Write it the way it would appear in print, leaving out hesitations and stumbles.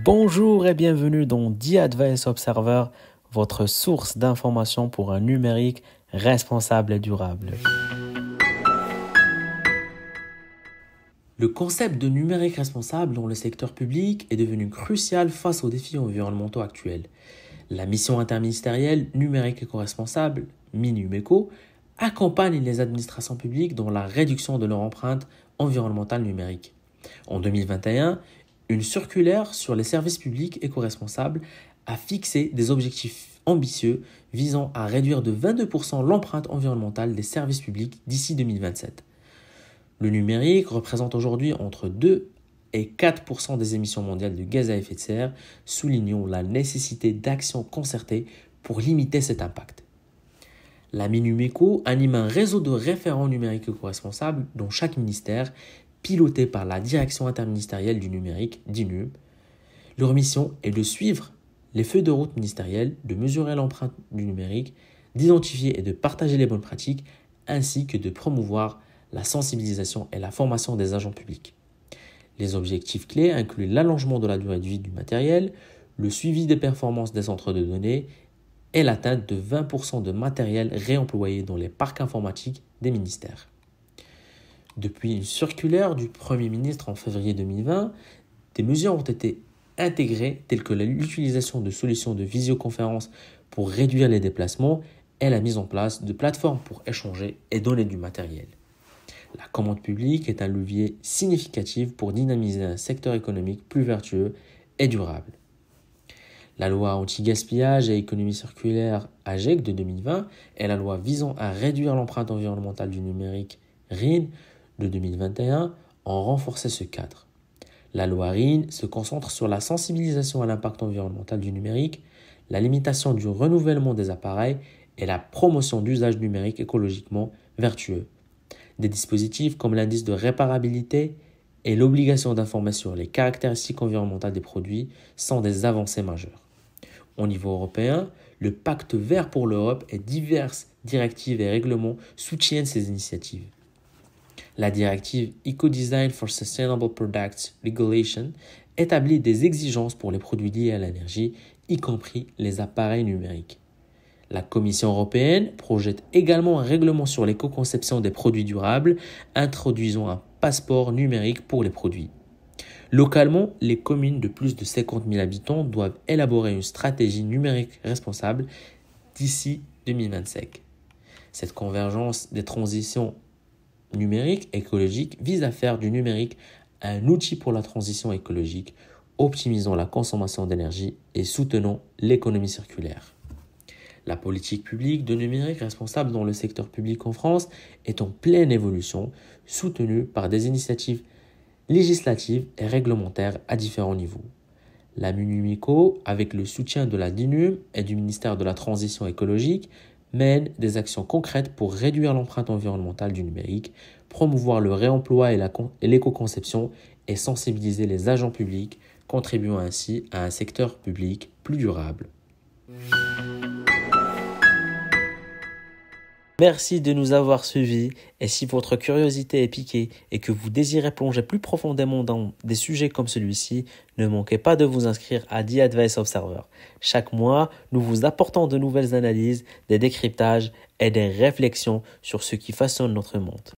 Bonjour et bienvenue dans The Advice Observer, votre source d'information pour un numérique responsable et durable. Le concept de numérique responsable dans le secteur public est devenu crucial face aux défis environnementaux actuels. La mission interministérielle numérique éco-responsable, MINUMECO, accompagne les administrations publiques dans la réduction de leur empreinte environnementale numérique. En 2021, une circulaire sur les services publics éco-responsables a fixé des objectifs ambitieux visant à réduire de 22% l'empreinte environnementale des services publics d'ici 2027. Le numérique représente aujourd'hui entre 2 et 4% des émissions mondiales de gaz à effet de serre, soulignant la nécessité d'actions concertées pour limiter cet impact. La MINUMECO anime un réseau de référents numériques éco-responsables dans chaque ministère, piloté par la Direction interministérielle du numérique, DINUM. Leur mission est de suivre les feuilles de route ministérielles, de mesurer l'empreinte du numérique, d'identifier et de partager les bonnes pratiques, ainsi que de promouvoir la sensibilisation et la formation des agents publics. Les objectifs clés incluent l'allongement de la durée de vie du matériel, le suivi des performances des centres de données et l'atteinte de 20% de matériel réemployé dans les parcs informatiques des ministères. Depuis une circulaire du Premier ministre en février 2020, des mesures ont été intégrées telles que l'utilisation de solutions de visioconférence pour réduire les déplacements et la mise en place de plateformes pour échanger et donner du matériel. La commande publique est un levier significatif pour dynamiser un secteur économique plus vertueux et durable. La loi anti-gaspillage et économie circulaire AGEC de 2020 et la loi visant à réduire l'empreinte environnementale du numérique RIN de 2021 ont renforcé ce cadre. La loi RIN se concentre sur la sensibilisation à l'impact environnemental du numérique, la limitation du renouvellement des appareils et la promotion d'usages numériques écologiquement vertueux. Des dispositifs comme l'indice de réparabilité et l'obligation d'informer sur les caractéristiques environnementales des produits sont des avancées majeures. Au niveau européen, le Pacte vert pour l'Europe et diverses directives et règlements soutiennent ces initiatives. La directive Eco-Design for Sustainable Products Regulation établit des exigences pour les produits liés à l'énergie, y compris les appareils numériques. La Commission européenne projette également un règlement sur l'éco-conception des produits durables, introduisant un passeport numérique pour les produits. Localement, les communes de plus de 50 000 habitants doivent élaborer une stratégie numérique responsable d'ici 2025. Cette convergence des transitions numériques écologiques vise à faire du numérique un outil pour la transition écologique, optimisant la consommation d'énergie et soutenant l'économie circulaire. La politique publique de numérique responsable dans le secteur public en France est en pleine évolution, soutenue par des initiatives législatives et réglementaires à différents niveaux. La MINUMECO, avec le soutien de la DINUM et du ministère de la Transition écologique, mène des actions concrètes pour réduire l'empreinte environnementale du numérique, promouvoir le réemploi et l'éco-conception et sensibiliser les agents publics, contribuant ainsi à un secteur public plus durable. Merci de nous avoir suivis et si votre curiosité est piquée et que vous désirez plonger plus profondément dans des sujets comme celui-ci, ne manquez pas de vous inscrire à The Advice Observer. Chaque mois, nous vous apportons de nouvelles analyses, des décryptages et des réflexions sur ce qui façonne notre monde.